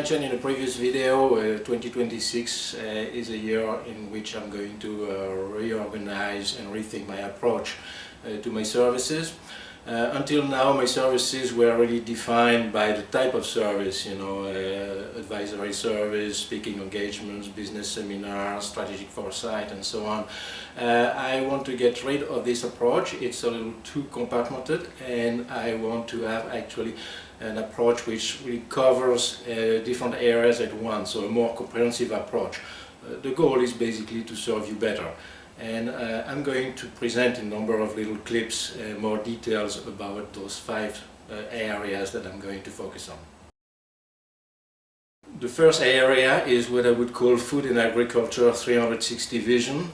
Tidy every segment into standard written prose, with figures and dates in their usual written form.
mentioned in a previous video, 2026 is a year in which I'm going to reorganize and rethink my approach to my services. Until now, my services were really defined by the type of service, advisory service, speaking engagements, business seminars, strategic foresight, and so on. I want to get rid of this approach. It's a little too compartmented, and I want to have actually an approach which really covers different areas at once, so a more comprehensive approach. The goal is basically to serve you better. And I'm going to present a number of little clips, more details about those 5 areas that I'm going to focus on. The first area is what I would call food and agriculture 360 vision.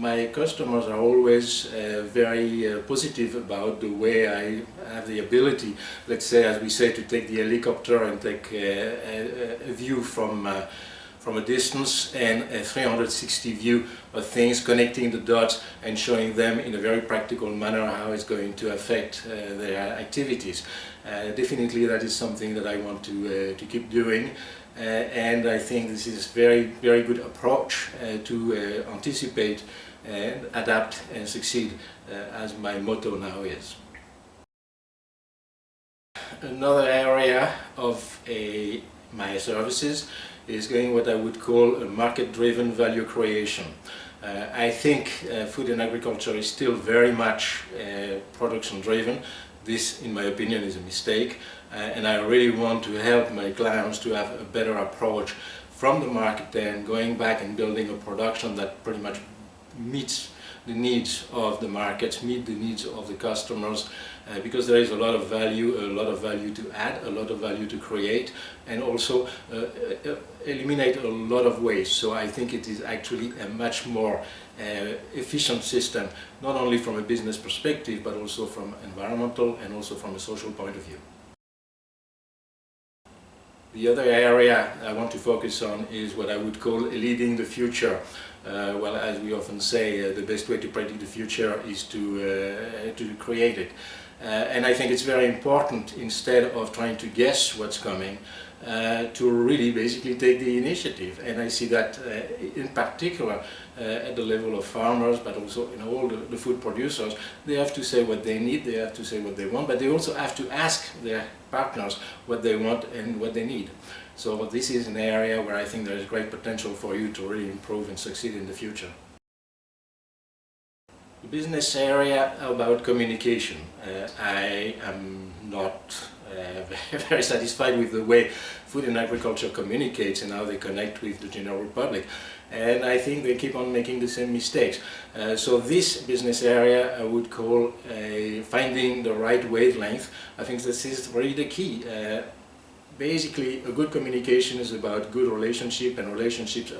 My customers are always very positive about the way I have the ability, let's say, as we say, to take the helicopter and take a view from a distance and a 360 view of things, connecting the dots and showing them in a very practical manner how it's going to affect their activities. Definitely that is something that I want to keep doing, and I think this is very good approach to anticipate and adapt and succeed, as my motto now is. Another area of my services is going what I would call a market-driven value creation. I think food and agriculture is still very much production-driven. This, in my opinion, is a mistake, and I really want to help my clients to have a better approach from the market then, going back and building a production that pretty much meets the needs of the markets, meet the needs of the customers, because there is a lot of value to add, a lot of value to create, and also eliminate a lot of waste. So I think it is actually a much more efficient system, not only from a business perspective, but also from environmental and also from a social point of view. The other area I want to focus on is what I would call leading the future. Well, as we often say, the best way to predict the future is to create it. And I think it's very important, instead of trying to guess what's coming, to really basically take the initiative. And I see that in particular at the level of farmers, but also in all the food producers. They have to say what they need, they have to say what they want, but they also have to ask their partners what they want and what they need. So this is an area where I think there is great potential for you to really improve and succeed in the future. The business area about communication. I am not very satisfied with the way food and agriculture communicates and how they connect with the general public. And I think they keep on making the same mistakes. So this business area I would call finding the right wavelength. I think this is really the key. Basically, a good communication is about good relationship, and relationships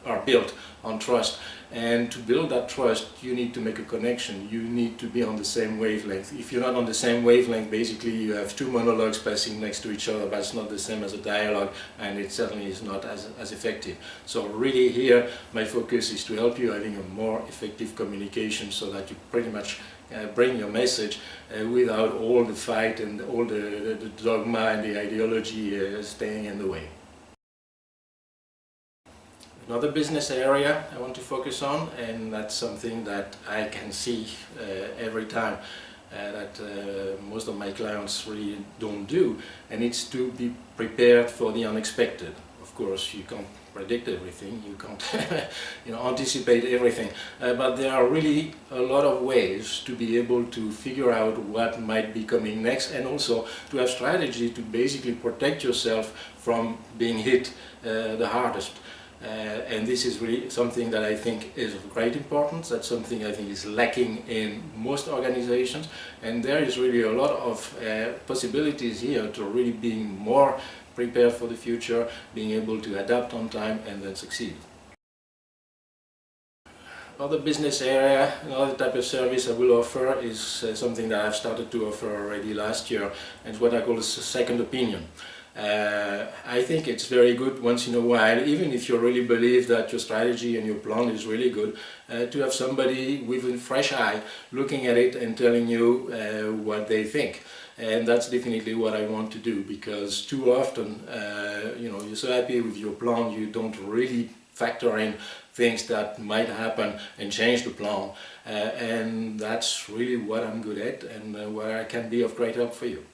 are built on trust. And to build that trust, you need to make a connection. You need to be on the same wavelength. If you're not on the same wavelength, basically you have 2 monologues passing next to each other, but it's not the same as a dialogue, and it certainly is not as effective. So really here, my focus is to help you having a more effective communication, so that you pretty much bring your message without all the fight and all the dogma and the ideology staying in the way. Another business area I want to focus on, and that's something that I can see every time that most of my clients really don't do, and it's to be prepared for the unexpected. Of course, you can't predict everything, you can't anticipate everything, but there are really a lot of ways to be able to figure out what might be coming next, and also to have strategy to basically protect yourself from being hit the hardest. And this is really something that I think is of great importance. That's something I think is lacking in most organizations, and there is really a lot of possibilities here to really being more prepared for the future, being able to adapt on time and then succeed. Another business area, another type of service I will offer is something that I've started to offer already last year, and it's what I call a second opinion. I think it's very good once in a while, even if you really believe that your strategy and your plan is really good, to have somebody with a fresh eye looking at it and telling you what they think. And that's definitely what I want to do, because too often, you're so happy with your plan, you don't really factor in things that might happen and change the plan. And that's really what I'm good at and where I can be of great help for you.